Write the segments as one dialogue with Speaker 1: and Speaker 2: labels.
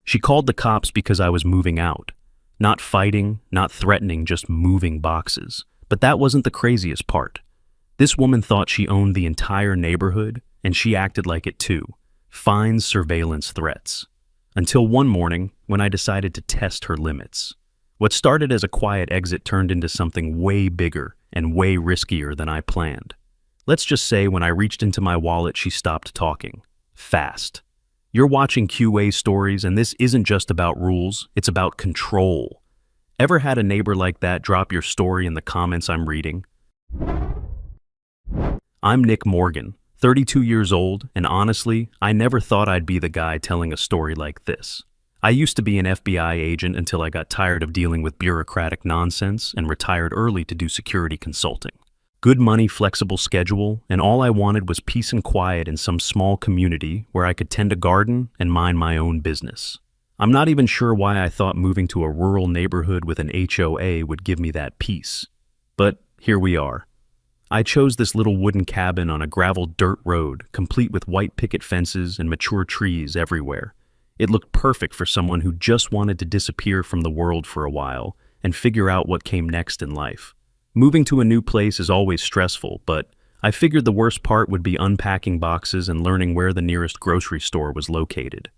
Speaker 1: She called the cops because I was moving out. Not fighting, not threatening, just moving boxes. But that wasn't the craziest part. This woman thought she owned the entire neighborhood, and she acted like it too. Fines, surveillance, threats. Until one morning, when I decided to test her limits. What started as a quiet exit turned into something way bigger and way riskier than I planned. Let's just say when I reached into my wallet, she stopped talking. Fast. You're watching QA stories, and this isn't just about rules, it's about control. Ever had a neighbor like that? Drop your story in the comments. I'm reading. I'm Nick Morgan, 32 years old, and honestly, I never thought I'd be the guy telling a story like this. I used to be an FBI agent until I got tired of dealing with bureaucratic nonsense and retired early to do security consulting. Good money, flexible schedule, and all I wanted was peace and quiet in some small community where I could tend a garden and mind my own business. I'm not even sure why I thought moving to a rural neighborhood with an HOA would give me that peace. But here we are. I chose this little wooden cabin on a gravel dirt road, complete with white picket fences and mature trees everywhere. It looked perfect for someone who just wanted to disappear from the world for a while and figure out what came next in life. Moving to a new place is always stressful, but I figured the worst part would be unpacking boxes and learning where the nearest grocery store was located.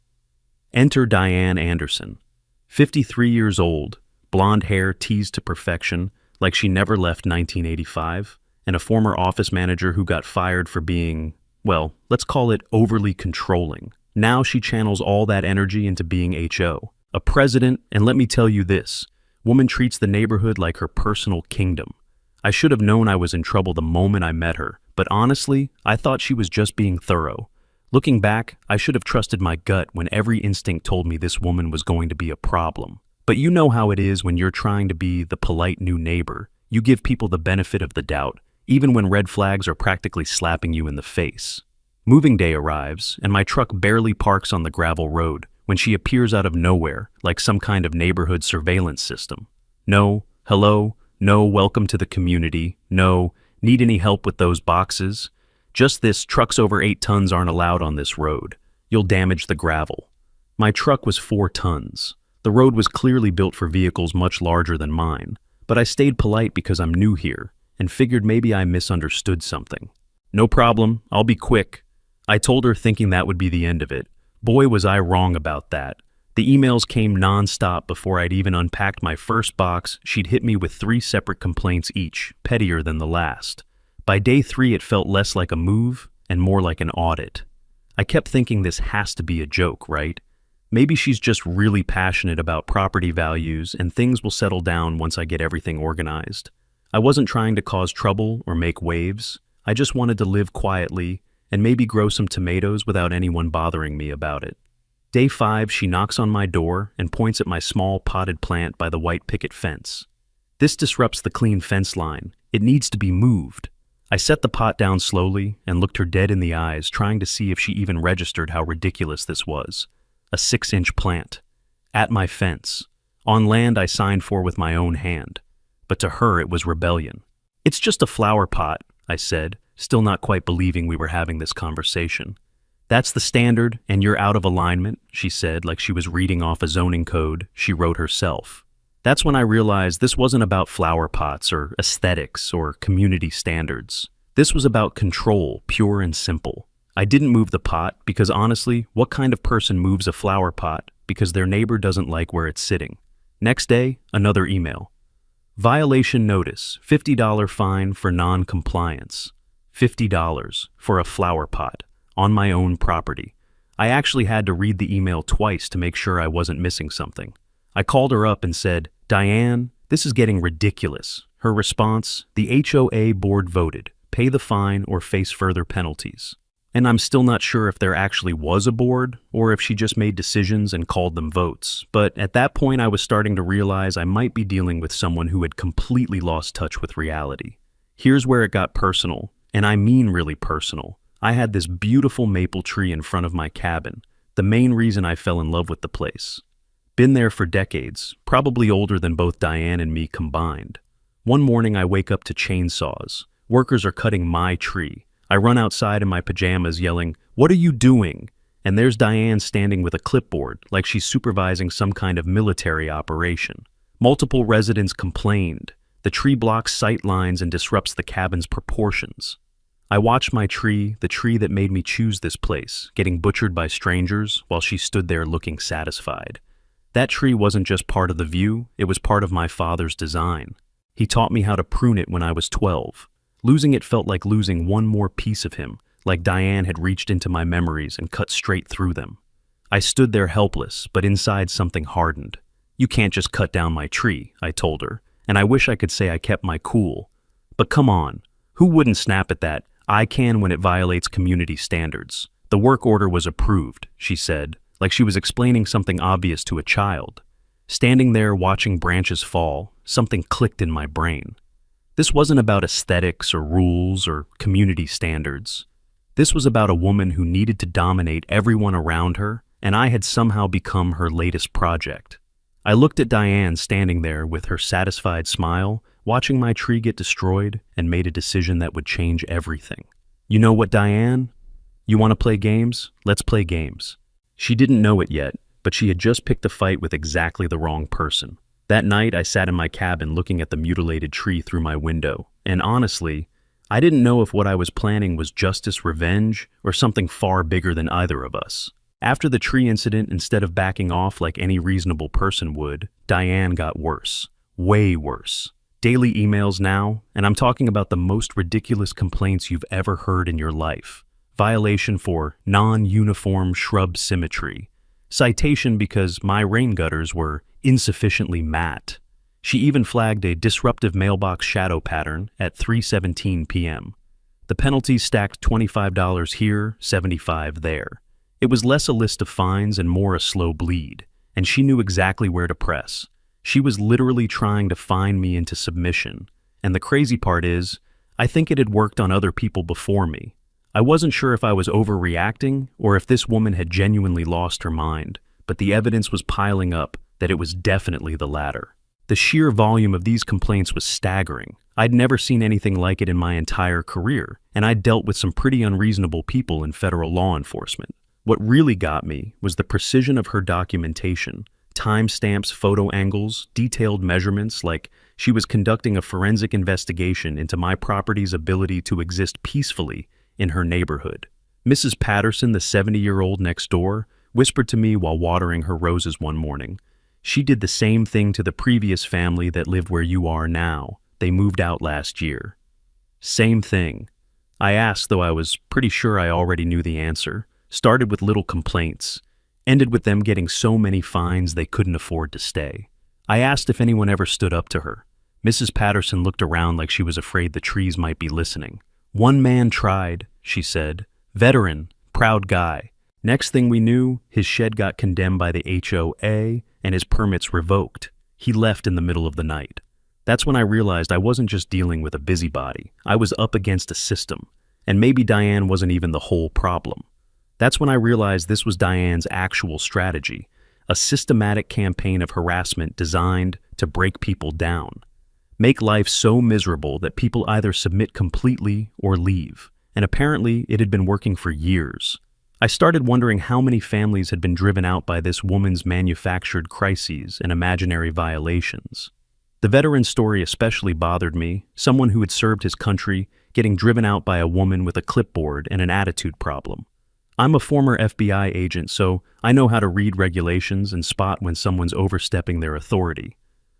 Speaker 1: Enter Diane Anderson, 53 years old, blonde hair teased to perfection, like she never left 1985, and a former office manager who got fired for being, well, let's call it overly controlling. Now she channels all that energy into being HO, a president, and let me tell you this, woman treats the neighborhood like her personal kingdom. I should have known I was in trouble the moment I met her, but honestly, I thought she was just being thorough. Looking back, I should have trusted my gut when every instinct told me this woman was going to be a problem. But you know how it is when you're trying to be the polite new neighbor. You give people the benefit of the doubt, even when red flags are practically slapping you in the face. Moving day arrives, and my truck barely parks on the gravel road when she appears out of nowhere, like some kind of neighborhood surveillance system. No, hello, no, welcome to the community, no, need any help with those boxes? Just this, trucks over 8 tons aren't allowed on this road. You'll damage the gravel. My truck was 4 tons. The road was clearly built for vehicles much larger than mine, but I stayed polite because I'm new here and figured maybe I misunderstood something. No problem, I'll be quick. I told her thinking that would be the end of it. Boy, was I wrong about that. The emails came non-stop before I'd even unpacked my first box. She'd hit me with 3 separate complaints each, pettier than the last. By day 3, it felt less like a move and more like an audit. I kept thinking this has to be a joke, right? Maybe she's just really passionate about property values and things will settle down once I get everything organized. I wasn't trying to cause trouble or make waves. I just wanted to live quietly and maybe grow some tomatoes without anyone bothering me about it. Day 5, she knocks on my door and points at my small potted plant by the white picket fence. This disrupts the clean fence line. It needs to be moved. I set the pot down slowly and looked her dead in the eyes, trying to see if she even registered how ridiculous this was. A 6-inch plant. At my fence. On land I signed for with my own hand. But to her it was rebellion. It's just a flower pot, I said, still not quite believing we were having this conversation. That's the standard, and you're out of alignment, she said, like she was reading off a zoning code she wrote herself. That's when I realized this wasn't about flower pots or aesthetics or community standards. This was about control, pure and simple. I didn't move the pot because honestly, what kind of person moves a flower pot because their neighbor doesn't like where it's sitting? Next day, another email. Violation notice, $50 fine for non-compliance. $50 for a flower pot on my own property. I actually had to read the email twice to make sure I wasn't missing something. I called her up and said, "Diane, this is getting ridiculous." Her response, "The HOA board voted. Pay the fine or face further penalties." And I'm still not sure if there actually was a board or if she just made decisions and called them votes. But at that point, I was starting to realize I might be dealing with someone who had completely lost touch with reality. Here's where it got personal, and I mean really personal. I had this beautiful maple tree in front of my cabin, the main reason I fell in love with the place. Been there for decades, probably older than both Diane and me combined. One morning I wake up to chainsaws. Workers are cutting my tree. I run outside in my pajamas yelling, "What are you doing?" and there's Diane standing with a clipboard like she's supervising some kind of military operation. Multiple residents complained. The tree blocks sight lines and disrupts the cabin's proportions. I watched my tree, the tree that made me choose this place, getting butchered by strangers while she stood there looking satisfied. That tree wasn't just part of the view, it was part of my father's design. He taught me how to prune it when I was 12. Losing it felt like losing one more piece of him, like Diane had reached into my memories and cut straight through them. I stood there helpless, but inside something hardened. "You can't just cut down my tree," I told her, and I wish I could say I kept my cool. But come on, who wouldn't snap at that? I can when it violates community standards. The work order was approved, she said, like she was explaining something obvious to a child. Standing there watching branches fall, something clicked in my brain. This wasn't about aesthetics or rules or community standards. This was about a woman who needed to dominate everyone around her, and I had somehow become her latest project. I looked at Diane standing there with her satisfied smile, watching my tree get destroyed, and made a decision that would change everything. "You know what, Diane? You want to play games? Let's play games." She didn't know it yet, but she had just picked a fight with exactly the wrong person. That night, I sat in my cabin looking at the mutilated tree through my window, and honestly, I didn't know if what I was planning was justice, revenge, or something far bigger than either of us. After the tree incident, instead of backing off like any reasonable person would, Diane got worse. Way worse. Daily emails now, and I'm talking about the most ridiculous complaints you've ever heard in your life. Violation for non-uniform shrub symmetry. Citation because my rain gutters were insufficiently matte. She even flagged a disruptive mailbox shadow pattern at 3:17 p.m. The penalties stacked $25 here, $75 there. It was less a list of fines and more a slow bleed, and she knew exactly where to press. She was literally trying to fine me into submission, and the crazy part is, I think it had worked on other people before me. I wasn't sure if I was overreacting or if this woman had genuinely lost her mind, but the evidence was piling up that it was definitely the latter. The sheer volume of these complaints was staggering. I'd never seen anything like it in my entire career, and I'd dealt with some pretty unreasonable people in federal law enforcement. What really got me was the precision of her documentation. Timestamps, photo angles, detailed measurements, like she was conducting a forensic investigation into my property's ability to exist peacefully in her neighborhood. Mrs. Patterson, the 70-year-old next door, whispered to me while watering her roses one morning. "She did the same thing to the previous family that lived where you are now. They moved out last year." Same thing. I asked, though I was pretty sure I already knew the answer. Started with little complaints. Ended with them getting so many fines they couldn't afford to stay. I asked if anyone ever stood up to her. Mrs. Patterson looked around like she was afraid the trees might be listening. "One man tried," she said. "Veteran, proud guy. Next thing we knew, his shed got condemned by the HOA and his permits revoked. He left in the middle of the night." That's when I realized I wasn't just dealing with a busybody. I was up against a system. And maybe Diane wasn't even the whole problem. That's when I realized this was Diane's actual strategy, a systematic campaign of harassment designed to break people down. Make life so miserable that people either submit completely or leave. And apparently it had been working for years. I started wondering how many families had been driven out by this woman's manufactured crises and imaginary violations. The veteran story especially bothered me, someone who had served his country, getting driven out by a woman with a clipboard and an attitude problem. I'm a former FBI agent, so I know how to read regulations and spot when someone's overstepping their authority.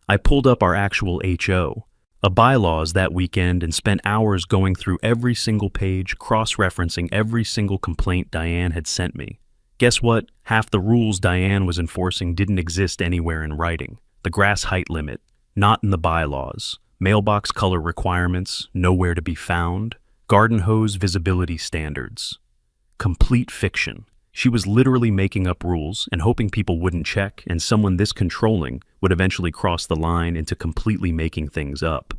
Speaker 1: I pulled up our actual HO, bylaws that weekend, and spent hours going through every single page, cross-referencing every single complaint Diane had sent me. Guess what? Half the rules Diane was enforcing didn't exist anywhere in writing. The grass height limit, not in the bylaws. Mailbox color requirements, nowhere to be found. Garden hose visibility standards. Complete fiction. She was literally making up rules and hoping people wouldn't check, and someone this controlling would eventually cross the line into completely making things up.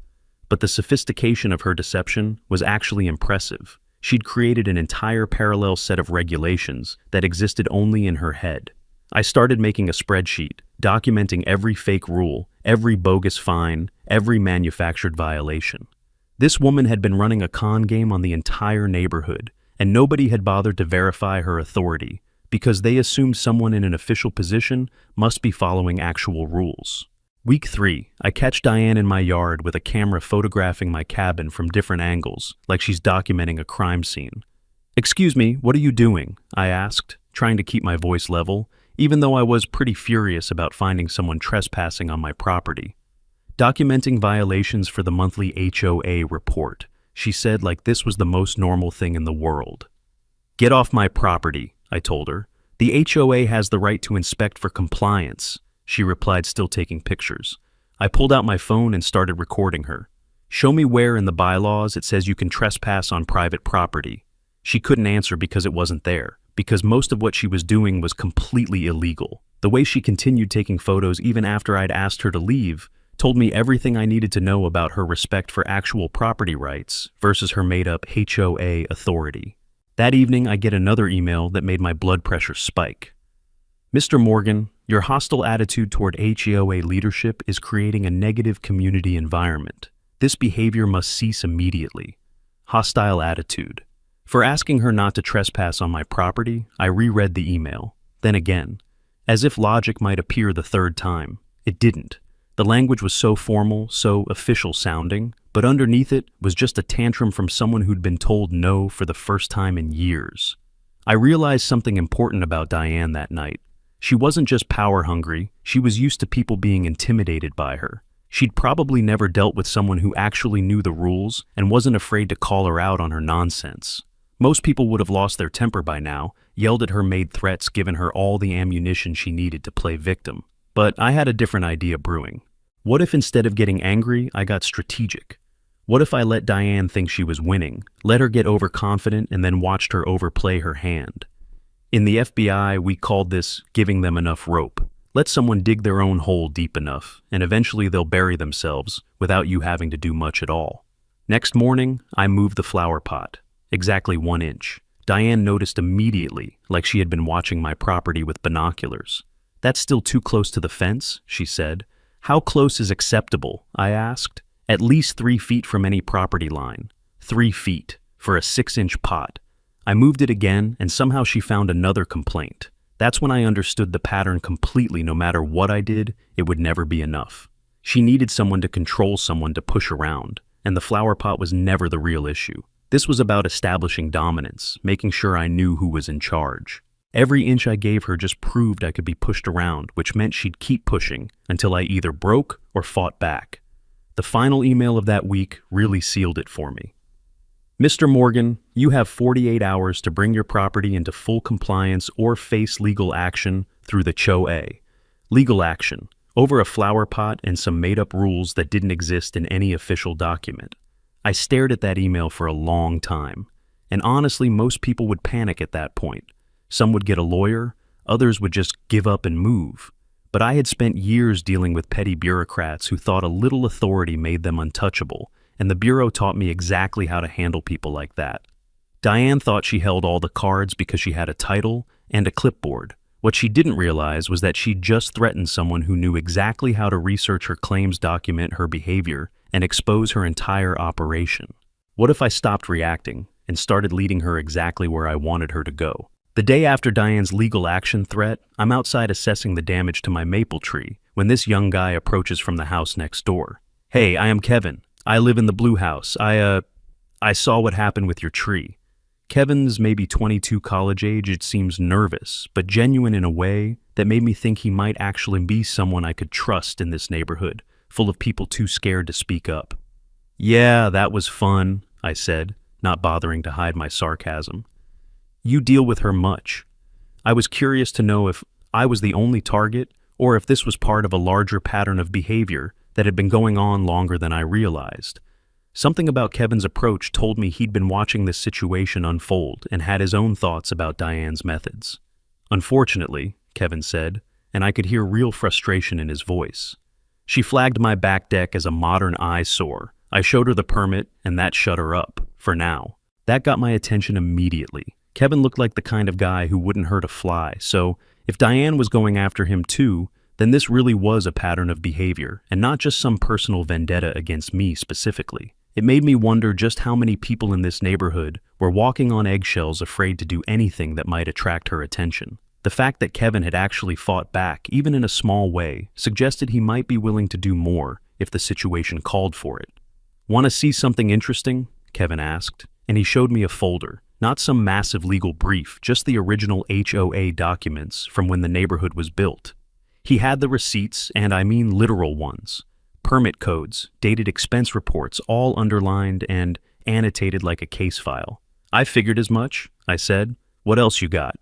Speaker 1: But the sophistication of her deception was actually impressive. She'd created an entire parallel set of regulations that existed only in her head. I started making a spreadsheet, documenting every fake rule, every bogus fine, every manufactured violation. This woman had been running a con game on the entire neighborhood, and nobody had bothered to verify her authority, because they assumed someone in an official position must be following actual rules. Week 3, I catch Diane in my yard with a camera photographing my cabin from different angles, like she's documenting a crime scene. "Excuse me, what are you doing?" I asked, trying to keep my voice level, even though I was pretty furious about finding someone trespassing on my property. "Documenting violations for the monthly HOA report," she said, like this was the most normal thing in the world. "Get off my property," I told her. "The HOA has the right to inspect for compliance," she replied, still taking pictures. I pulled out my phone and started recording her. "Show me where in the bylaws it says you can trespass on private property." She couldn't answer because it wasn't there, because most of what she was doing was completely illegal. The way she continued taking photos even after I'd asked her to leave told me everything I needed to know about her respect for actual property rights versus her made-up HOA authority. That evening, I get another email that made my blood pressure spike. "Mr. Morgan, your hostile attitude toward HOA leadership is creating a negative community environment. This behavior must cease immediately." Hostile attitude. For asking her not to trespass on my property, I reread the email. Then again. As if logic might appear the third time. It didn't. The language was so formal, so official sounding, but underneath it was just a tantrum from someone who'd been told no for the first time in years. I realized something important about Diane that night. She wasn't just power hungry, she was used to people being intimidated by her. She'd probably never dealt with someone who actually knew the rules and wasn't afraid to call her out on her nonsense. Most people would have lost their temper by now, yelled at her, made threats, given her all the ammunition she needed to play victim. But I had a different idea brewing. What if instead of getting angry, I got strategic? What if I let Diane think she was winning, let her get overconfident, and then watched her overplay her hand? In the FBI, we called this giving them enough rope. Let someone dig their own hole deep enough, and eventually they'll bury themselves without you having to do much at all. Next morning, I moved the flower pot. Exactly 1 inch. Diane noticed immediately, like she had been watching my property with binoculars. "That's still too close to the fence," she said. "How close is acceptable?" I asked. "At least 3 feet from any property line." 3 feet for a 6-inch pot. I moved it again, and somehow she found another complaint. That's when I understood the pattern completely. No matter what I did, it would never be enough. She needed someone to control, someone to push around, and the flower pot was never the real issue. This was about establishing dominance, making sure I knew who was in charge. Every inch I gave her just proved I could be pushed around, which meant she'd keep pushing until I either broke or fought back. The final email of that week really sealed it for me. "Mr. Morgan, you have 48 hours to bring your property into full compliance or face legal action through the HOA. Legal action, over a flower pot and some made-up rules that didn't exist in any official document." I stared at that email for a long time, and honestly, most people would panic at that point. Some would get a lawyer, others would just give up and move. But I had spent years dealing with petty bureaucrats who thought a little authority made them untouchable, and the Bureau taught me exactly how to handle people like that. Diane thought she held all the cards because she had a title and a clipboard. What she didn't realize was that she'd just threatened someone who knew exactly how to research her claims, document her behavior, and expose her entire operation. What if I stopped reacting and started leading her exactly where I wanted her to go? The day after Diane's legal action threat, I'm outside assessing the damage to my maple tree when this young guy approaches from the house next door. "Hey, I am Kevin. I live in the blue house. I saw what happened with your tree." Kevin's maybe 22, college age. It seems nervous, but genuine in a way that made me think he might actually be someone I could trust in this neighborhood, full of people too scared to speak up. "Yeah, that was fun," I said, not bothering to hide my sarcasm. "You deal with her much?" I was curious to know if I was the only target or if this was part of a larger pattern of behavior that had been going on longer than I realized. Something about Kevin's approach told me he'd been watching this situation unfold and had his own thoughts about Diane's methods. "Unfortunately," Kevin said, and I could hear real frustration in his voice. "She flagged my back deck as a modern eyesore. I showed her the permit, and that shut her up, for now." That got my attention immediately. Kevin looked like the kind of guy who wouldn't hurt a fly, so if Diane was going after him too, then this really was a pattern of behavior, and not just some personal vendetta against me specifically. It made me wonder just how many people in this neighborhood were walking on eggshells, afraid to do anything that might attract her attention. The fact that Kevin had actually fought back, even in a small way, suggested he might be willing to do more if the situation called for it. "Want to see something interesting?" Kevin asked, and he showed me a folder, not some massive legal brief, just the original HOA documents from when the neighborhood was built. He had the receipts, and I mean literal ones. Permit codes, dated expense reports, all underlined and annotated like a case file. "I figured as much," I said. "What else you got?"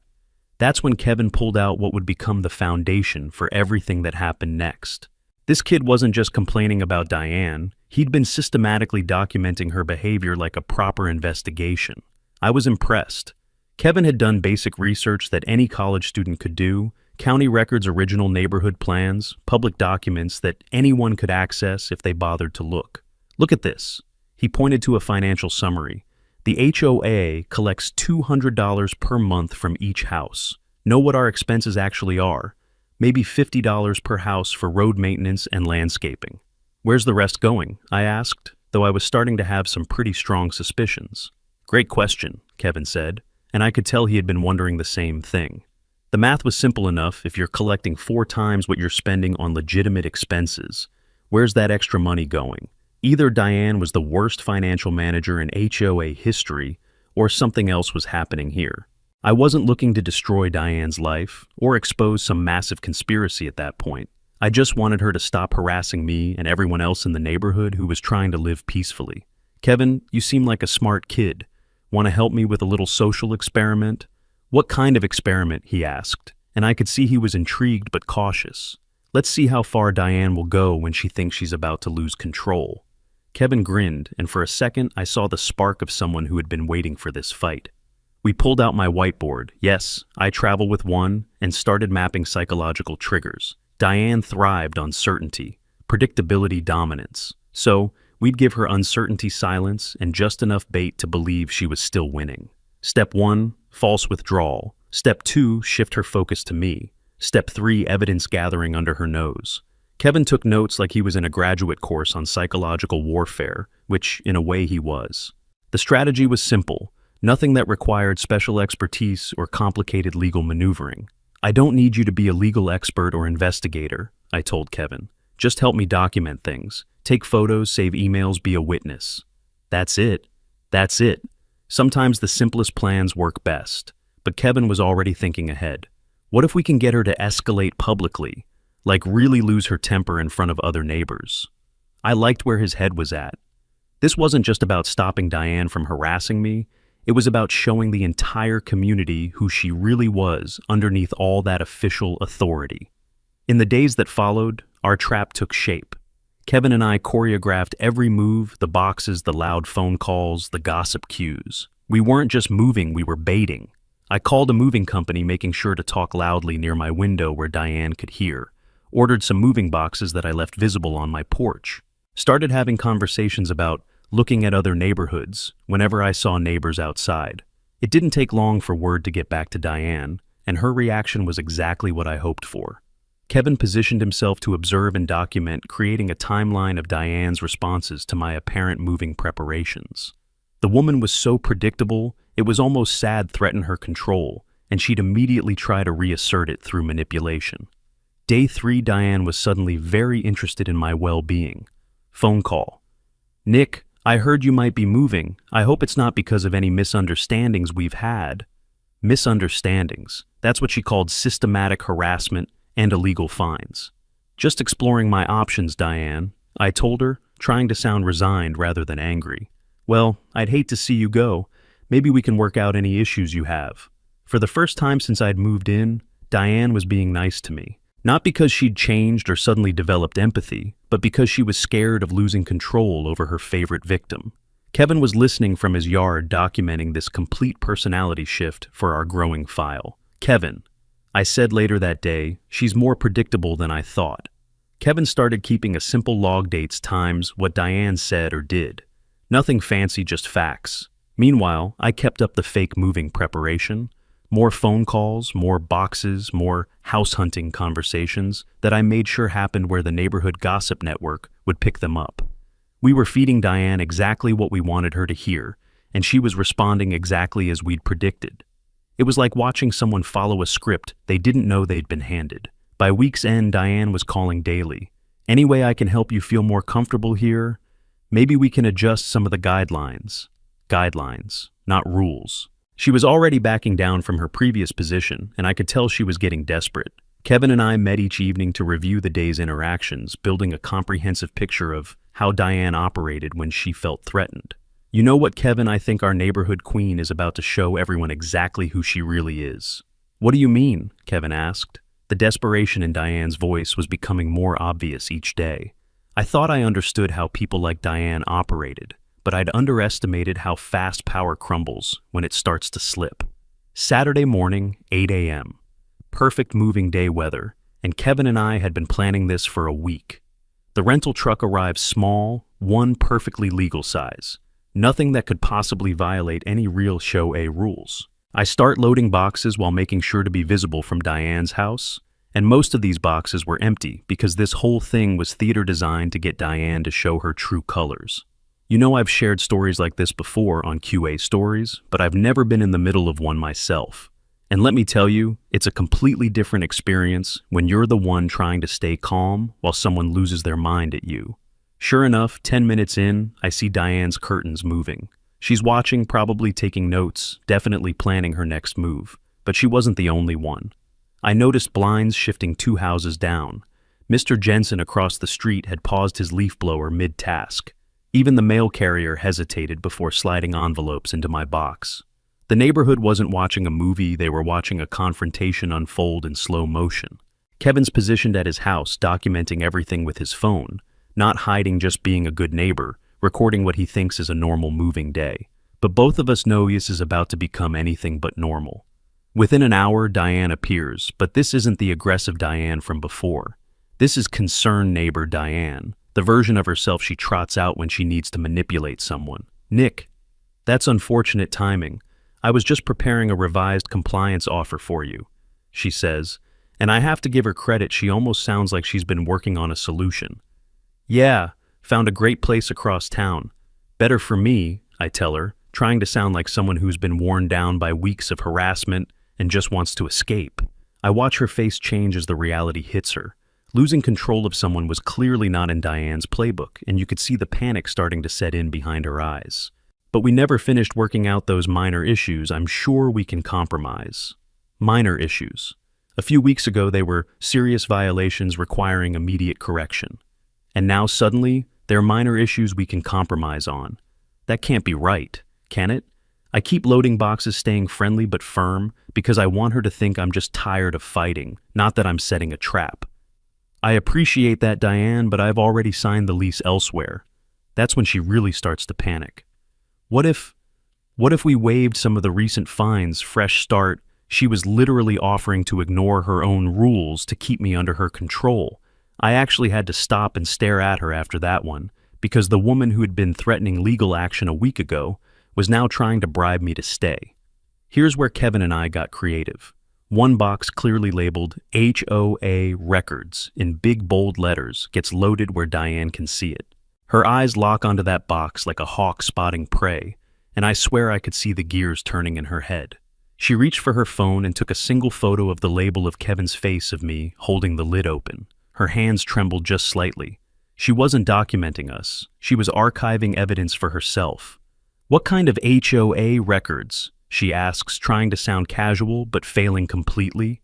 Speaker 1: That's when Kevin pulled out what would become the foundation for everything that happened next. This kid wasn't just complaining about Diane, he'd been systematically documenting her behavior like a proper investigation. I was impressed. Kevin had done basic research that any college student could do, county records, original neighborhood plans, public documents that anyone could access if they bothered to look. "Look at this." He pointed to a financial summary. "The HOA collects $200 per month from each house. Know what our expenses actually are. Maybe $50 per house for road maintenance and landscaping." "Where's the rest going?" I asked, though I was starting to have some pretty strong suspicions. "Great question," Kevin said, and I could tell he had been wondering the same thing. "The math was simple enough. If you're collecting 4 times what you're spending on legitimate expenses, where's that extra money going? Either Diane was the worst financial manager in HOA history, or something else was happening here." I wasn't looking to destroy Diane's life, or expose some massive conspiracy at that point. I just wanted her to stop harassing me and everyone else in the neighborhood who was trying to live peacefully. "Kevin, you seem like a smart kid. Want to help me with a little social experiment?" "What kind of experiment?" he asked, and I could see he was intrigued but cautious. "Let's see how far Diane will go when she thinks she's about to lose control." Kevin grinned, and for a second I saw the spark of someone who had been waiting for this fight. We pulled out my whiteboard. Yes, I travel with one, and started mapping psychological triggers. Diane thrived on certainty, predictability, dominance. So, we'd give her uncertainty silence and just enough bait to believe she was still winning. Step 1, false withdrawal. Step 2, shift her focus to me. Step 3, evidence gathering under her nose. Kevin took notes like he was in a graduate course on psychological warfare, which, in a way, he was. The strategy was simple, nothing that required special expertise or complicated legal maneuvering. "I don't need you to be a legal expert or investigator," I told Kevin. "Just help me document things. Take photos, save emails, be a witness." That's it. That's it. Sometimes the simplest plans work best. But Kevin was already thinking ahead. What if we can get her to escalate publicly? Like really lose her temper in front of other neighbors? I liked where his head was at. This wasn't just about stopping Diane from harassing me. It was about showing the entire community who she really was underneath all that official authority. In the days that followed, our trap took shape. Kevin and I choreographed every move, the boxes, the loud phone calls, the gossip cues. We weren't just moving, we were baiting. I called a moving company, making sure to talk loudly near my window where Diane could hear. Ordered some moving boxes that I left visible on my porch. Started having conversations about looking at other neighborhoods whenever I saw neighbors outside. It didn't take long for word to get back to Diane, and her reaction was exactly what I hoped for. Kevin positioned himself to observe and document, creating a timeline of Diane's responses to my apparent moving preparations. The woman was so predictable, it was almost sad threatened her control, and she'd immediately try to reassert it through manipulation. Day 3, Diane was suddenly very interested in my well-being. Phone call. "Nick, I heard you might be moving. I hope it's not because of any misunderstandings we've had." Misunderstandings. That's what she called systematic harassment and illegal fines. "Just exploring my options, Diane," I told her, trying to sound resigned rather than angry. "Well, I'd hate to see you go. Maybe we can work out any issues you have." For the first time since I'd moved in, Diane was being nice to me. Not because she'd changed or suddenly developed empathy, but because she was scared of losing control over her favorite victim. Kevin was listening from his yard, documenting this complete personality shift for our growing file. "Kevin," I said later that day, "she's more predictable than I thought." Kevin started keeping a simple log, dates, times, what Diane said or did. Nothing fancy, just facts. Meanwhile, I kept up the fake moving preparation. More phone calls, more boxes, more house hunting conversations that I made sure happened where the neighborhood gossip network would pick them up. We were feeding Diane exactly what we wanted her to hear, and she was responding exactly as we'd predicted. It was like watching someone follow a script they didn't know they'd been handed. By week's end, Diane was calling daily. Any way I can help you feel more comfortable here? Maybe we can adjust some of the guidelines. Guidelines, not rules. She was already backing down from her previous position, and I could tell she was getting desperate. Kevin and I met each evening to review the day's interactions, building a comprehensive picture of how Diane operated when she felt threatened. You know what, Kevin, I think our neighborhood queen is about to show everyone exactly who she really is. What do you mean? Kevin asked. The desperation in Diane's voice was becoming more obvious each day. I thought I understood how people like Diane operated, but I'd underestimated how fast power crumbles when it starts to slip. Saturday morning, 8 a.m. Perfect moving day weather, and Kevin and I had been planning this for a week. The rental truck arrived small, one perfectly legal size. Nothing that could possibly violate any real HOA rules. I start loading boxes while making sure to be visible from Diane's house, and most of these boxes were empty because this whole thing was theater designed to get Diane to show her true colors. You know, I've shared stories like this before on QA Stories, but I've never been in the middle of one myself. And let me tell you, it's a completely different experience when you're the one trying to stay calm while someone loses their mind at you. Sure enough, 10 minutes in, I see Diane's curtains moving. She's watching, probably taking notes, definitely planning her next move. But she wasn't the only one. I noticed blinds shifting 2 houses down. Mr. Jensen across the street had paused his leaf blower mid-task. Even the mail carrier hesitated before sliding envelopes into my box. The neighborhood wasn't watching a movie, they were watching a confrontation unfold in slow motion. Kevin's positioned at his house, documenting everything with his phone, not hiding, just being a good neighbor, recording what he thinks is a normal moving day. But both of us know this is about to become anything but normal. Within an hour, Diane appears, but this isn't the aggressive Diane from before. This is concerned neighbor Diane, the version of herself she trots out when she needs to manipulate someone. Nick, that's unfortunate timing. I was just preparing a revised compliance offer for you, she says, and I have to give her credit, she almost sounds like she's been working on a solution. Yeah, found a great place across town. Better for me, I tell her, trying to sound like someone who's been worn down by weeks of harassment and just wants to escape. I watch her face change as the reality hits her. Losing control of someone was clearly not in Diane's playbook, and you could see the panic starting to set in behind her eyes. But we never finished working out those minor issues. I'm sure we can compromise. Minor issues. A few weeks ago, they were serious violations requiring immediate correction. And now suddenly, they're minor issues we can compromise on. That can't be right, can it? I keep loading boxes, staying friendly but firm, because I want her to think I'm just tired of fighting, not that I'm setting a trap. I appreciate that, Diane, but I've already signed the lease elsewhere. That's when she really starts to panic. What if we waived some of the recent fines? Fresh start. She was literally offering to ignore her own rules to keep me under her control. I actually had to stop and stare at her after that one, because the woman who had been threatening legal action a week ago was now trying to bribe me to stay. Here's where Kevin and I got creative. One box clearly labeled HOA Records in big bold letters gets loaded where Diane can see it. Her eyes lock onto that box like a hawk spotting prey, and I swear I could see the gears turning in her head. She reached for her phone and took a single photo of the label of Kevin's face of me holding the lid open. Her hands trembled just slightly. She wasn't documenting us. She was archiving evidence for herself. What kind of HOA records? She asks, trying to sound casual but failing completely.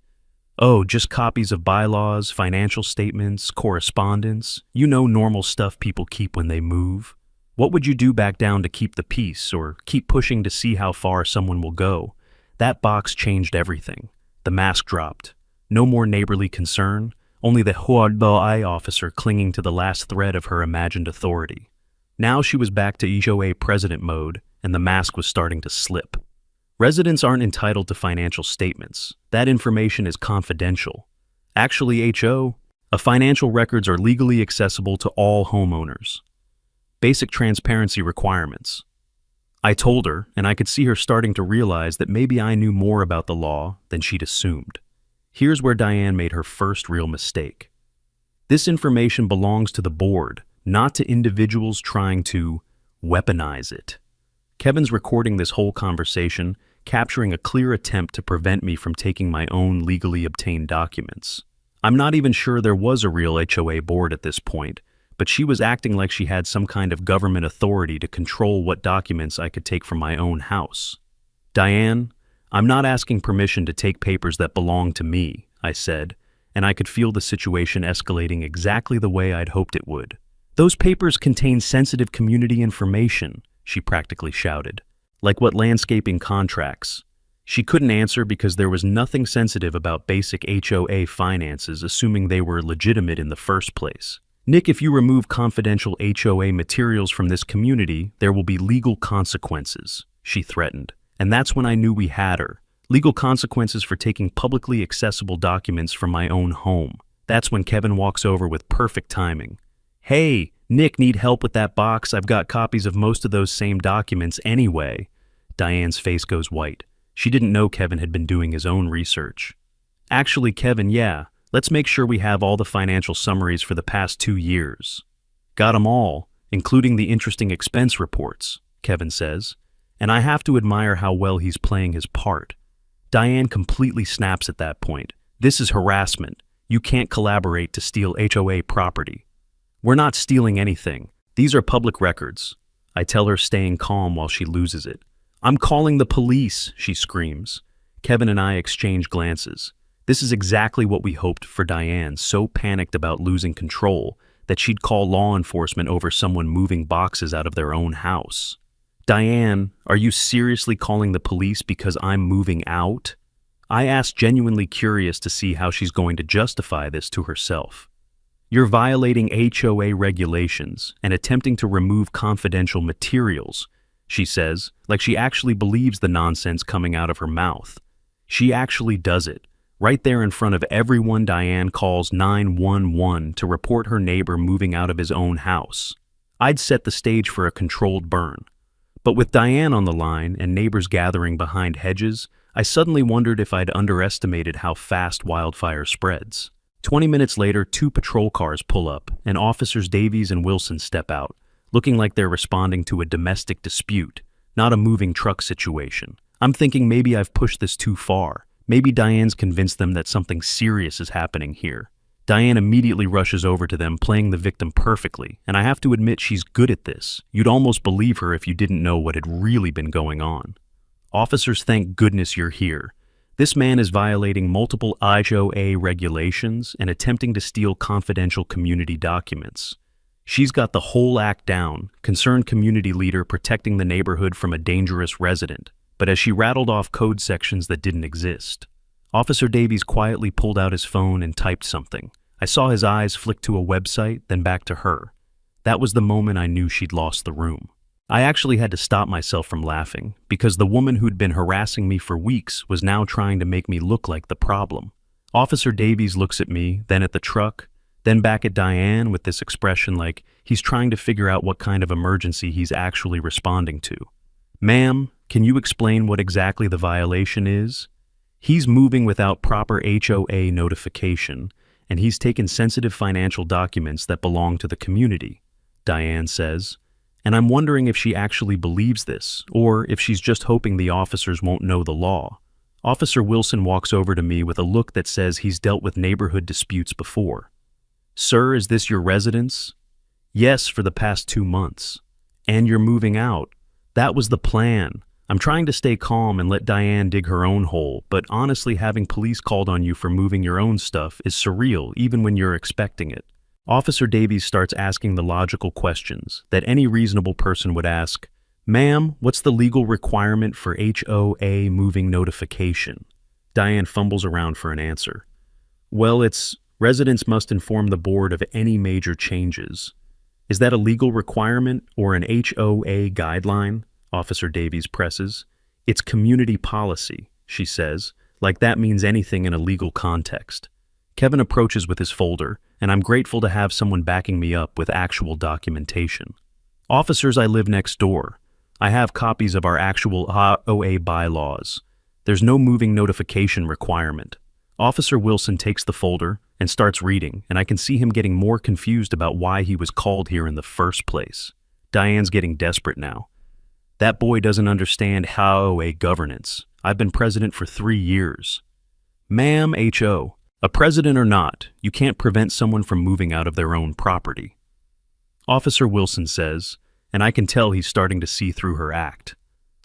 Speaker 1: Oh, just copies of bylaws, financial statements, correspondence. You know, normal stuff people keep when they move. What would you do back down to keep the peace, or keep pushing to see how far someone will go? That box changed everything. The mask dropped. No more neighborly concern. Only the HOA officer clinging to the last thread of her imagined authority. Now she was back to HOA president mode, and the mask was starting to slip. Residents aren't entitled to financial statements. That information is confidential. Actually, financial records are legally accessible to all homeowners. Basic transparency requirements. I told her, and I could see her starting to realize that maybe I knew more about the law than she'd assumed. Here's where Diane made her first real mistake. This information belongs to the board, not to individuals trying to weaponize it. Kevin's recording this whole conversation, capturing a clear attempt to prevent me from taking my own legally obtained documents. I'm not even sure there was a real HOA board at this point, but she was acting like she had some kind of government authority to control what documents I could take from my own house. "Diane, I'm not asking permission to take papers that belong to me," I said, and I could feel the situation escalating exactly the way I'd hoped it would. "Those papers contain sensitive community information," she practically shouted. "Like what landscaping contracts?" She couldn't answer because there was nothing sensitive about basic HOA finances, assuming they were legitimate in the first place. "Nick, if you remove confidential HOA materials from this community, there will be legal consequences," she threatened. And that's when I knew we had her. Legal consequences for taking publicly accessible documents from my own home. That's when Kevin walks over with perfect timing. "Hey, Nick, need help with that box? I've got copies of most of those same documents anyway." Diane's face goes white. She didn't know Kevin had been doing his own research. "Actually, Kevin, yeah. Let's make sure we have all the financial summaries for the past 2 years. Got 'em all, including the interesting expense reports," Kevin says. And I have to admire how well he's playing his part. Diane completely snaps at that point. "This is harassment. You can't collaborate to steal HOA property." "We're not stealing anything. These are public records," I tell her, staying calm while she loses it. "I'm calling the police," she screams. Kevin and I exchange glances. This is exactly what we hoped for Diane, so panicked about losing control that she'd call law enforcement over someone moving boxes out of their own house. "Diane, are you seriously calling the police because I'm moving out?" I asked, genuinely curious to see how she's going to justify this to herself. "You're violating HOA regulations and attempting to remove confidential materials," she says, like she actually believes the nonsense coming out of her mouth. She actually does it. Right there in front of everyone, Diane calls 911 to report her neighbor moving out of his own house. I'd set the stage for a controlled burn. But with Diane on the line and neighbors gathering behind hedges, I suddenly wondered if I'd underestimated how fast wildfire spreads. 20 minutes later, 2 patrol cars pull up, and Officers Davies and Wilson step out, looking like they're responding to a domestic dispute, not a moving truck situation. I'm thinking maybe I've pushed this too far. Maybe Diane's convinced them that something serious is happening here. Diane immediately rushes over to them, playing the victim perfectly, and I have to admit she's good at this. You'd almost believe her if you didn't know what had really been going on. "Officers, thank goodness you're here. This man is violating multiple HOA regulations and attempting to steal confidential community documents." She's got the whole act down, concerned community leader protecting the neighborhood from a dangerous resident, but as she rattled off code sections that didn't exist. Officer Davies quietly pulled out his phone and typed something. I saw his eyes flick to a website, then back to her. That was the moment I knew she'd lost the room. I actually had to stop myself from laughing, because the woman who'd been harassing me for weeks was now trying to make me look like the problem. Officer Davies looks at me, then at the truck, then back at Diane with this expression like he's trying to figure out what kind of emergency he's actually responding to. "Ma'am, can you explain what exactly the violation is?" "He's moving without proper HOA notification, and he's taken sensitive financial documents that belong to the community," Diane says. And I'm wondering if she actually believes this, or if she's just hoping the officers won't know the law. Officer Wilson walks over to me with a look that says he's dealt with neighborhood disputes before. "Sir, is this your residence?" "Yes, for the past 2 months." "And you're moving out?" "That was the plan." I'm trying to stay calm and let Diane dig her own hole, but honestly, having police called on you for moving your own stuff is surreal even when you're expecting it. Officer Davies starts asking the logical questions that any reasonable person would ask. "Ma'am, what's the legal requirement for HOA moving notification?" Diane fumbles around for an answer. "Well, it's residents must inform the board of any major changes." "Is that a legal requirement or an HOA guideline?" Officer Davies presses. "It's community policy," she says, like that means anything in a legal context. Kevin approaches with his folder, and I'm grateful to have someone backing me up with actual documentation. "Officers, I live next door. I have copies of our actual HOA bylaws. There's no moving notification requirement." Officer Wilson takes the folder and starts reading, and I can see him getting more confused about why he was called here in the first place. Diane's getting desperate now. "That boy doesn't understand HOA governance," I've been president for 3 years. Ma'am, HO, a president or not, you can't prevent someone from moving out of their own property. Officer Wilson says, and I can tell he's starting to see through her act.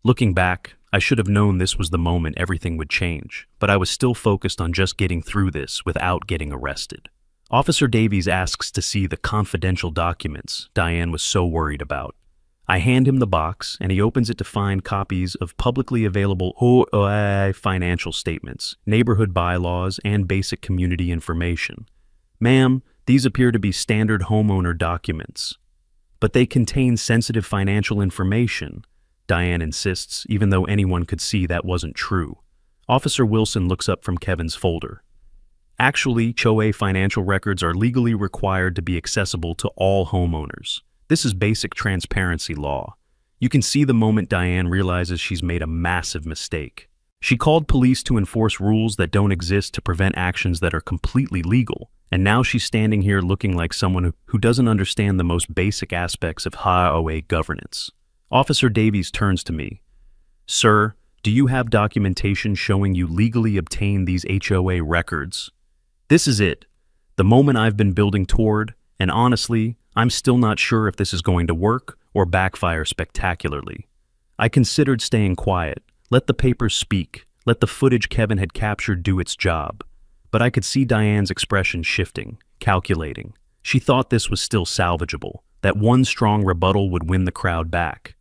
Speaker 1: Looking back, I should have known this was the moment everything would change, but I was still focused on just getting through this without getting arrested. Officer Davies asks to see the confidential documents Diane was so worried about. I hand him the box, and he opens it to find copies of publicly available HOA financial statements, neighborhood bylaws, and basic community information. Ma'am, these appear to be standard homeowner documents. But they contain sensitive financial information, Diane insists, even though anyone could see that wasn't true. Officer Wilson looks up from Kevin's folder. Actually, HOA financial records are legally required to be accessible to all homeowners. This is basic transparency law. You can see the moment Diane realizes she's made a massive mistake. She called police to enforce rules that don't exist to prevent actions that are completely legal, and now she's standing here looking like someone who doesn't understand the most basic aspects of HOA governance. Officer Davies turns to me. Sir, do you have documentation showing you legally obtained these HOA records? This is it, the moment I've been building toward, and honestly, I'm still not sure if this is going to work or backfire spectacularly. I considered staying quiet, let the papers speak, let the footage Kevin had captured do its job. But I could see Diane's expression shifting, calculating. She thought this was still salvageable, that one strong rebuttal would win the crowd back.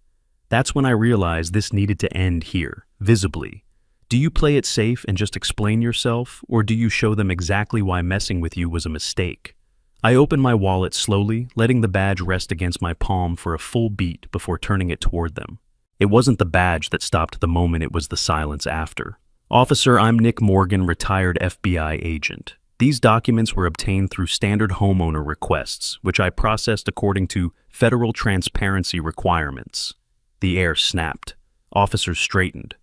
Speaker 1: That's when I realized this needed to end here, visibly. Do you play it safe and just explain yourself, or do you show them exactly why messing with you was a mistake? I opened my wallet slowly, letting the badge rest against my palm for a full beat before turning it toward them. It wasn't the badge that stopped the moment, it was the silence after. Officer, I'm Nick Morgan, retired FBI agent. These documents were obtained through standard homeowner requests, which I processed according to federal transparency requirements. The air snapped. Officers straightened.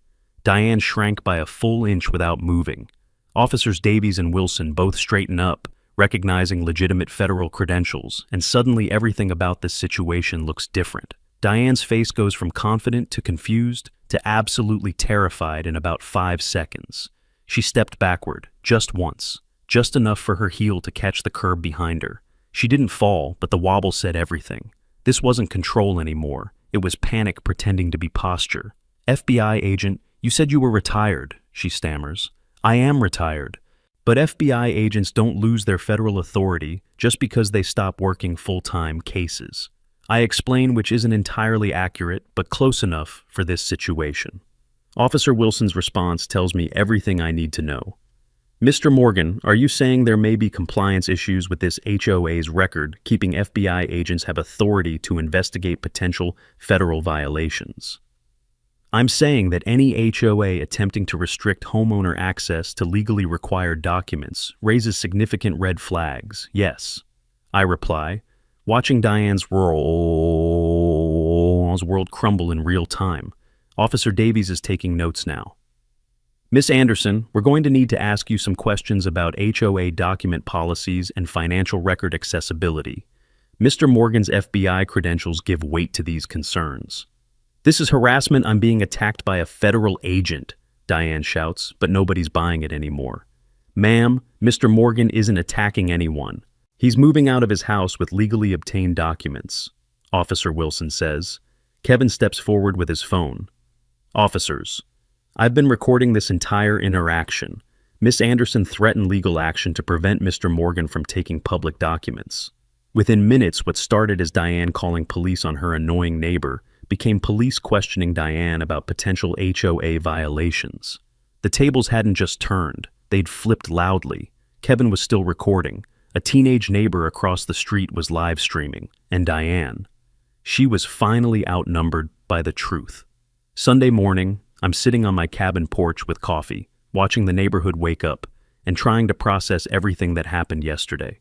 Speaker 1: Diane shrank by a full inch without moving. Officers Davies and Wilson both straighten up, recognizing legitimate federal credentials, and suddenly everything about this situation looks different. Diane's face goes from confident to confused to absolutely terrified in about 5 seconds. She stepped backward, just once, just enough for her heel to catch the curb behind her. She didn't fall, but the wobble said everything. This wasn't control anymore. It was panic pretending to be posture. FBI agent, you said you were retired, she stammers. I am retired. But FBI agents don't lose their federal authority just because they stop working full-time cases. I explain, which isn't entirely accurate, but close enough for this situation. Officer Wilson's response tells me everything I need to know. Mr. Morgan, are you saying there may be compliance issues with this HOA's record, keeping FBI agents have authority to investigate potential federal violations? I'm saying that any HOA attempting to restrict homeowner access to legally required documents raises significant red flags, yes. I reply, watching Diane's world crumble in real time. Officer Davies is taking notes now. Miss Anderson, we're going to need to ask you some questions about HOA document policies and financial record accessibility. Mr. Morgan's FBI credentials give weight to these concerns. This is harassment. I'm being attacked by a federal agent, Diane shouts, but nobody's buying it anymore. Ma'am, Mr. Morgan isn't attacking anyone. He's moving out of his house with legally obtained documents, Officer Wilson says. Kevin steps forward with his phone. Officers, I've been recording this entire interaction. Miss Anderson threatened legal action to prevent Mr. Morgan from taking public documents. Within minutes, what started as Diane calling police on her annoying neighbor became police questioning Diane about potential HOA violations. The tables hadn't just turned, they'd flipped loudly. Kevin was still recording. A teenage neighbor across the street was live streaming, and Diane. She was finally outnumbered by the truth. Sunday morning, I'm sitting on my cabin porch with coffee, watching the neighborhood wake up, and trying to process everything that happened yesterday.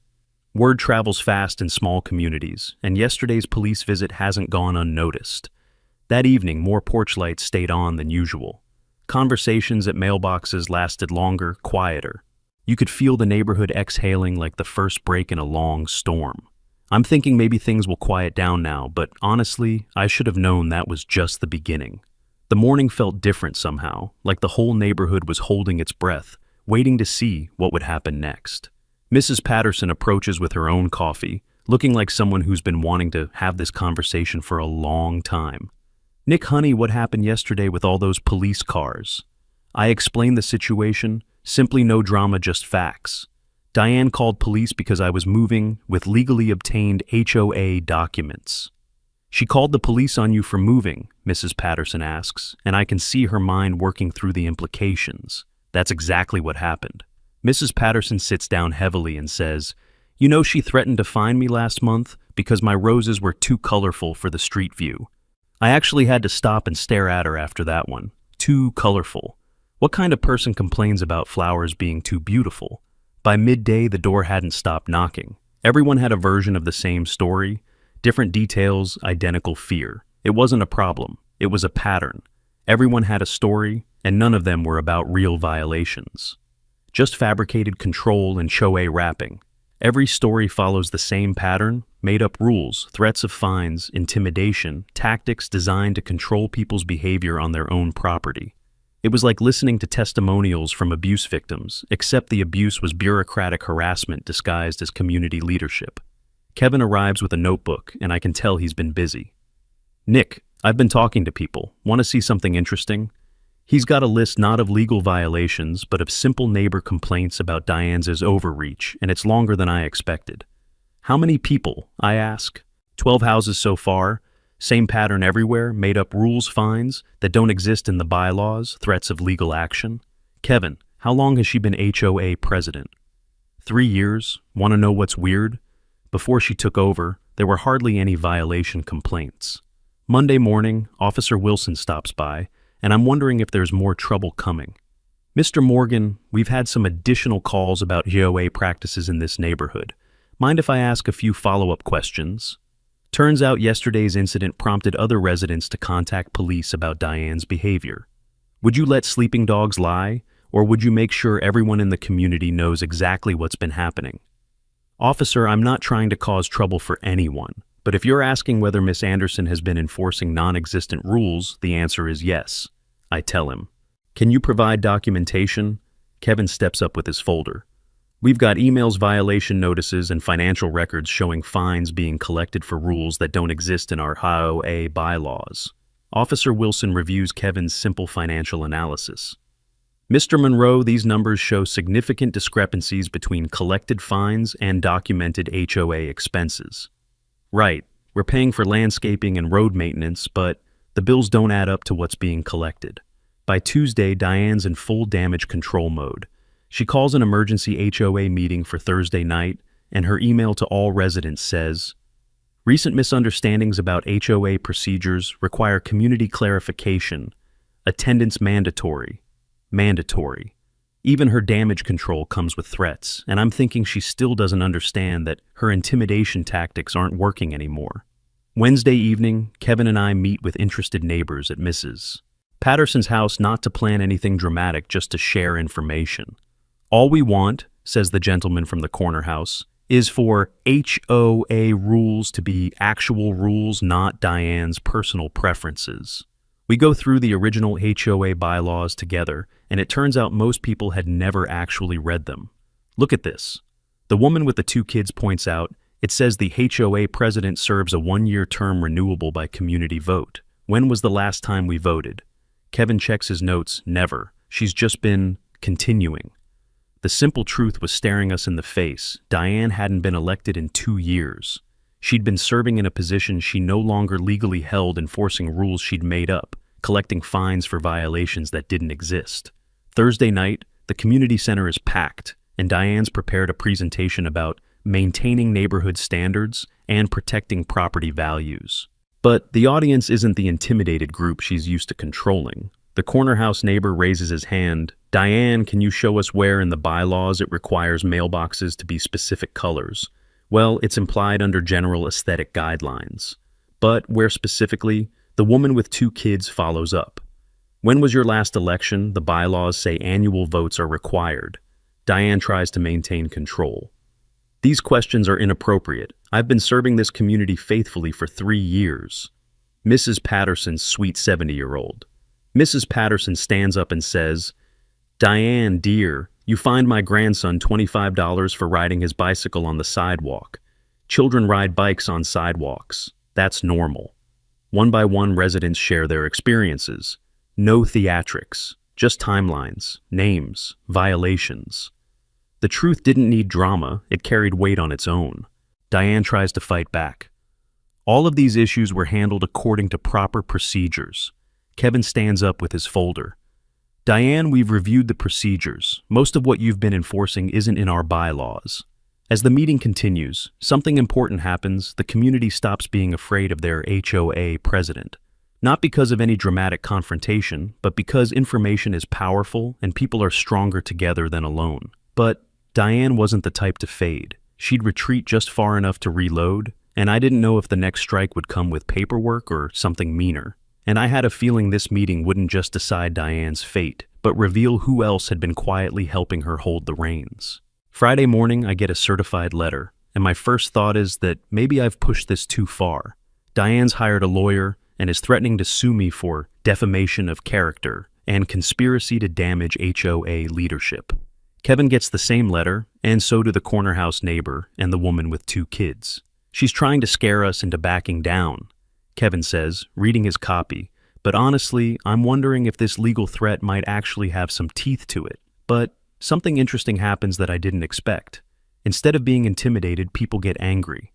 Speaker 1: Word travels fast in small communities, and yesterday's police visit hasn't gone unnoticed. That evening, more porch lights stayed on than usual. Conversations at mailboxes lasted longer, quieter. You could feel the neighborhood exhaling like the first break in a long storm. I'm thinking maybe things will quiet down now, but honestly, I should have known that was just the beginning. The morning felt different somehow, like the whole neighborhood was holding its breath, waiting to see what would happen next. Mrs. Patterson approaches with her own coffee, looking like someone who's been wanting to have this conversation for a long time. "Nick, honey, what happened yesterday with all those police cars?" I explained the situation, simply no drama, just facts. Diane called police because I was moving with legally obtained HOA documents. "She called the police on you for moving," Mrs. Patterson asks, and I can see her mind working through the implications. That's exactly what happened. Mrs. Patterson sits down heavily and says, "You know, she threatened to fine me last month because my roses were too colorful for the street view. I actually had to stop and stare at her after that one. Too colorful. What kind of person complains about flowers being too beautiful?" By midday, the door hadn't stopped knocking. Everyone had a version of the same story, different details, identical fear. It wasn't a problem. It was a pattern. Everyone had a story, and none of them were about real violations. Just fabricated control and HOA wrapping. Every story follows the same pattern, made-up rules, threats of fines, intimidation, tactics designed to control people's behavior on their own property. It was like listening to testimonials from abuse victims, except the abuse was bureaucratic harassment disguised as community leadership. Kevin arrives with a notebook, and I can tell he's been busy. "Nick, I've been talking to people. Want to see something interesting?" He's got a list not of legal violations, but of simple neighbor complaints about Diane's overreach, and it's longer than I expected. "How many people?" I ask. 12 houses so far. Same pattern everywhere, made up rules, fines that don't exist in the bylaws, threats of legal action. "Kevin, how long has she been HOA president?" 3 years. Want to know what's weird? Before she took over, there were hardly any violation complaints. Monday morning, Officer Wilson stops by, and I'm wondering if there's more trouble coming. "Mr. Morgan, we've had some additional calls about HOA practices in this neighborhood. Mind if I ask a few follow-up questions?" Turns out yesterday's incident prompted other residents to contact police about Diane's behavior. "Would you let sleeping dogs lie, or would you make sure everyone in the community knows exactly what's been happening?" "Officer, I'm not trying to cause trouble for anyone, but if you're asking whether Miss Anderson has been enforcing non-existent rules, the answer is yes," I tell him. "Can you provide documentation?" Kevin steps up with his folder. "We've got emails, violation notices, and financial records showing fines being collected for rules that don't exist in our HOA bylaws." Officer Wilson reviews Kevin's simple financial analysis. "Mr. Monroe, these numbers show significant discrepancies between collected fines and documented HOA expenses." "Right, we're paying for landscaping and road maintenance, but the bills don't add up to what's being collected." By Tuesday, Diane's in full damage control mode. She calls an emergency HOA meeting for Thursday night, and her email to all residents says, "Recent misunderstandings about HOA procedures require community clarification. Attendance mandatory." Mandatory. Even her damage control comes with threats, and I'm thinking she still doesn't understand that her intimidation tactics aren't working anymore. Wednesday evening, Kevin and I meet with interested neighbors at Mrs. Patterson's house, not to plan anything dramatic, just to share information. "All we want," says the gentleman from the corner house, "is for HOA rules to be actual rules, not Diane's personal preferences." We go through the original HOA bylaws together, and it turns out most people had never actually read them. "Look at this." The woman with the 2 kids points out, it says the HOA president serves a 1-year term renewable by community vote. When was the last time we voted? Kevin checks his notes. Never. She's just been continuing. The simple truth was staring us in the face. Diane hadn't been elected in 2 years. She'd been serving in a position she no longer legally held, enforcing rules she'd made up, collecting fines for violations that didn't exist. Thursday night, the community center is packed, and Diane's prepared a presentation about maintaining neighborhood standards and protecting property values. But the audience isn't the intimidated group she's used to controlling. The corner house neighbor raises his hand. "Diane, can you show us where in the bylaws it requires mailboxes to be specific colors?" Well, it's implied under general aesthetic guidelines. But where specifically? The woman with 2 kids follows up. "When was your last election? The bylaws say annual votes are required." Diane tries to maintain control. "These questions are inappropriate. I've been serving this community faithfully for 3 years." Mrs. Patterson's sweet 70-year-old. Mrs. Patterson stands up and says, "Diane, dear, you fined my grandson $25 for riding his bicycle on the sidewalk. Children ride bikes on sidewalks. That's normal." One by one, residents share their experiences. No theatrics, just timelines, names, violations. The truth didn't need drama, it carried weight on its own. Diane tries to fight back. All of these issues were handled according to proper procedures. Kevin stands up with his folder. "Diane, we've reviewed the procedures. Most of what you've been enforcing isn't in our bylaws." As the meeting continues, something important happens. The community stops being afraid of their HOA president. Not because of any dramatic confrontation, but because information is powerful and people are stronger together than alone. But Diane wasn't the type to fade. She'd retreat just far enough to reload, and I didn't know if the next strike would come with paperwork or something meaner. And I had a feeling this meeting wouldn't just decide Diane's fate, but reveal who else had been quietly helping her hold the reins. Friday morning, I get a certified letter, and my first thought is that maybe I've pushed this too far. Diane's hired a lawyer and is threatening to sue me for defamation of character and conspiracy to damage HOA leadership. Kevin gets the same letter, and so do the corner house neighbor and the woman with 2 kids. "She's trying to scare us into backing down," Kevin says, reading his copy. "But honestly, I'm wondering if this legal threat might actually have some teeth to it." But something interesting happens that I didn't expect. Instead of being intimidated, people get angry.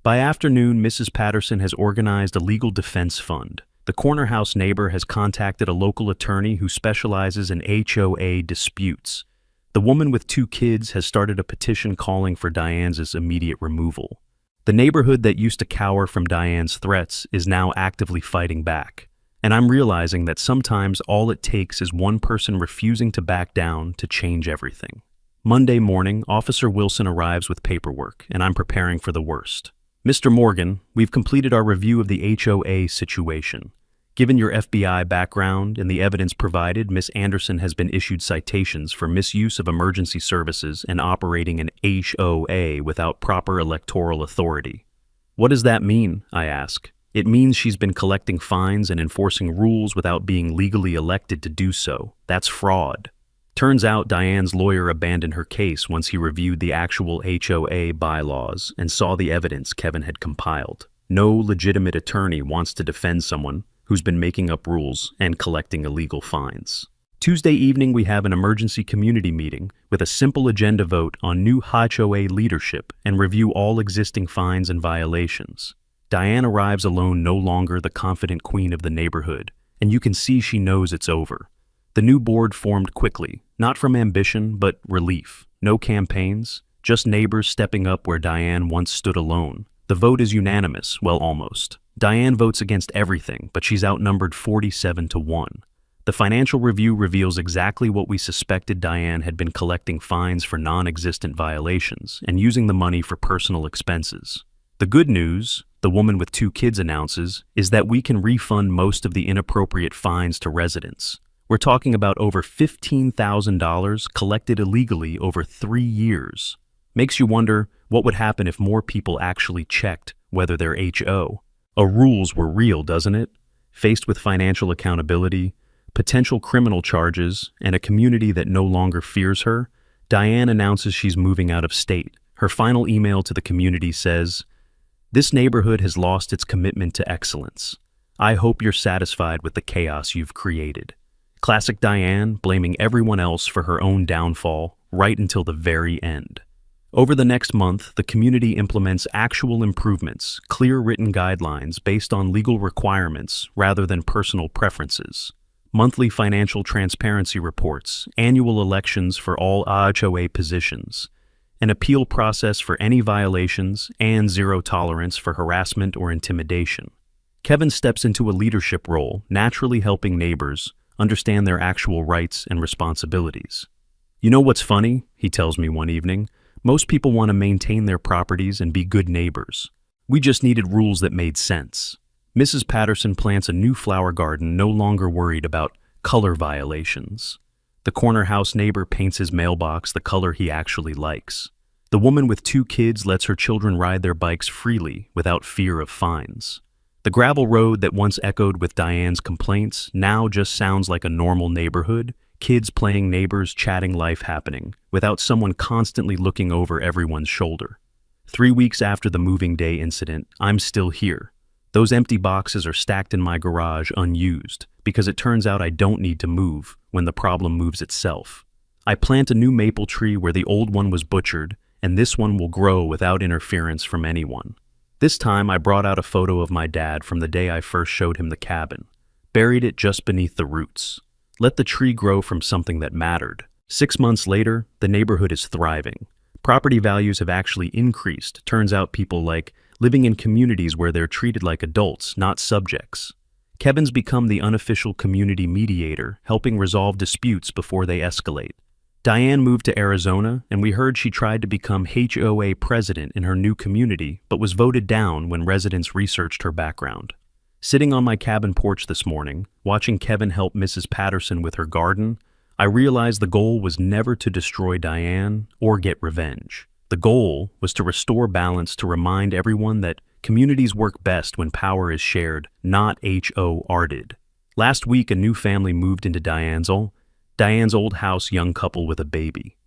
Speaker 1: By afternoon, Mrs. Patterson has organized a legal defense fund. The corner house neighbor has contacted a local attorney who specializes in HOA disputes. The woman with 2 kids has started a petition calling for Diane's immediate removal. The neighborhood that used to cower from Diane's threats is now actively fighting back. And I'm realizing that sometimes all it takes is one person refusing to back down to change everything. Monday morning, Officer Wilson arrives with paperwork, and I'm preparing for the worst. "Mr. Morgan, we've completed our review of the HOA situation. Given your FBI background and the evidence provided, Ms. Anderson has been issued citations for misuse of emergency services and operating an HOA without proper electoral authority." "What does that mean?" I ask. "It means she's been collecting fines and enforcing rules without being legally elected to do so. That's fraud." Turns out Diane's lawyer abandoned her case once he reviewed the actual HOA bylaws and saw the evidence Kevin had compiled. No legitimate attorney wants to defend someone who's been making up rules and collecting illegal fines. Tuesday evening, we have an emergency community meeting with a simple agenda vote on new HOA leadership and review all existing fines and violations. Diane arrives alone, no longer the confident queen of the neighborhood, and you can see she knows it's over. The new board formed quickly, not from ambition, but relief. No campaigns, just neighbors stepping up where Diane once stood alone. The vote is unanimous, well, almost. Diane votes against everything, but she's outnumbered 47-1. The financial review reveals exactly what we suspected. Diane had been collecting fines for non-existent violations and using the money for personal expenses. The good news, the woman with 2 kids announces, is that we can refund most of the inappropriate fines to residents. We're talking about over $15,000 collected illegally over 3 years. Makes you wonder what would happen if more people actually checked whether they're HO. Rules were real, doesn't it? Faced with financial accountability, potential criminal charges, and a community that no longer fears her, Diane announces she's moving out of state. Her final email to the community says, "This neighborhood has lost its commitment to excellence. I hope you're satisfied with the chaos you've created." Classic Diane, blaming everyone else for her own downfall right until the very end. Over the next month, the community implements actual improvements, clear written guidelines based on legal requirements rather than personal preferences. Monthly financial transparency reports, annual elections for all HOA positions, an appeal process for any violations, and zero tolerance for harassment or intimidation. Kevin steps into a leadership role, naturally helping neighbors understand their actual rights and responsibilities. "You know what's funny?" he tells me one evening. "Most people want to maintain their properties and be good neighbors. We just needed rules that made sense." Mrs. Patterson plants a new flower garden, no longer worried about color violations. The corner house neighbor paints his mailbox the color he actually likes. The woman with 2 kids lets her children ride their bikes freely without fear of fines. The gravel road that once echoed with Diane's complaints now just sounds like a normal neighborhood, kids playing, neighbors chatting, life happening, without someone constantly looking over everyone's shoulder. 3 weeks after the moving day incident, I'm still here. Those empty boxes are stacked in my garage unused, because it turns out I don't need to move when the problem moves itself. I plant a new maple tree where the old one was butchered, and this one will grow without interference from anyone. This time I brought out a photo of my dad from the day I first showed him the cabin, buried it just beneath the roots. Let the tree grow from something that mattered. 6 months later, the neighborhood is thriving. Property values have actually increased. Turns out people like living in communities where they're treated like adults, not subjects. Kevin's become the unofficial community mediator, helping resolve disputes before they escalate. Diane moved to Arizona, and we heard she tried to become HOA president in her new community, but was voted down when residents researched her background. Sitting on my cabin porch this morning, watching Kevin help Mrs. Patterson with her garden, I realized the goal was never to destroy Diane or get revenge. The goal was to restore balance, to remind everyone that communities work best when power is shared, not HOA'd. Last week, a new family moved into Diane's old house, young couple with a baby.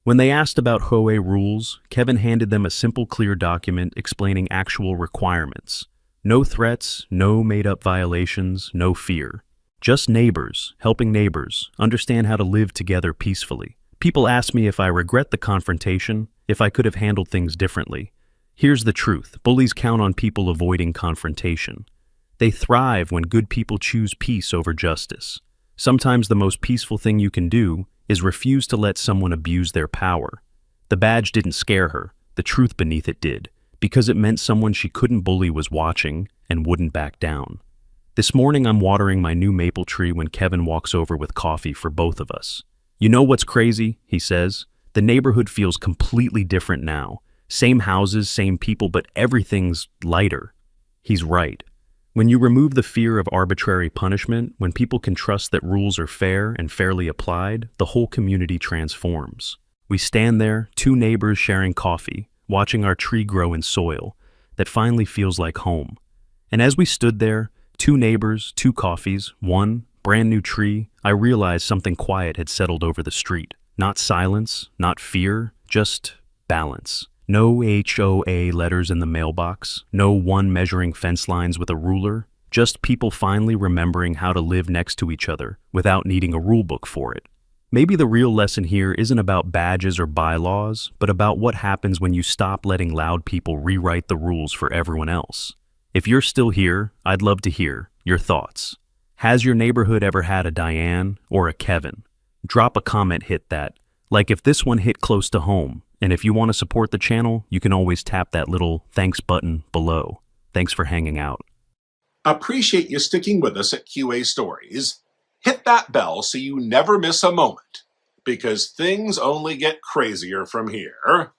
Speaker 1: When they asked about HOA rules, Kevin handed them a simple, clear document explaining actual requirements. No threats, no made-up violations, no fear. Just neighbors, helping neighbors, understand how to live together peacefully. People ask me if I regret the confrontation, if I could have handled things differently. Here's the truth: bullies count on people avoiding confrontation. They thrive when good people choose peace over justice. Sometimes the most peaceful thing you can do is refuse to let someone abuse their power. The badge didn't scare her, the truth beneath it did, because it meant someone she couldn't bully was watching and wouldn't back down. This morning I'm watering my new maple tree when Kevin walks over with coffee for both of us. "You know what's crazy?" he says. "The neighborhood feels completely different now. Same houses, same people, but everything's lighter." He's right. When you remove the fear of arbitrary punishment, when people can trust that rules are fair and fairly applied, the whole community transforms. We stand there, two neighbors sharing coffee, watching our tree grow in soil that finally feels like home. And as we stood there, two neighbors, two coffees, one brand new tree, I realized something quiet had settled over the street. Not silence, not fear, just balance. No HOA letters in the mailbox, no one measuring fence lines with a ruler, just people finally remembering how to live next to each other without needing a rule book for it. Maybe the real lesson here isn't about badges or bylaws, but about what happens when you stop letting loud people rewrite the rules for everyone else. If you're still here, I'd love to hear your thoughts. Has your neighborhood ever had a Diane or a Kevin? Drop a comment, hit that. Like if this one hit close to home. And if you want to support the channel, you can always tap that little thanks button below. Thanks for hanging out.
Speaker 2: Appreciate you sticking with us at QA Stories. Hit that bell so you never miss a moment, because things only get crazier from here.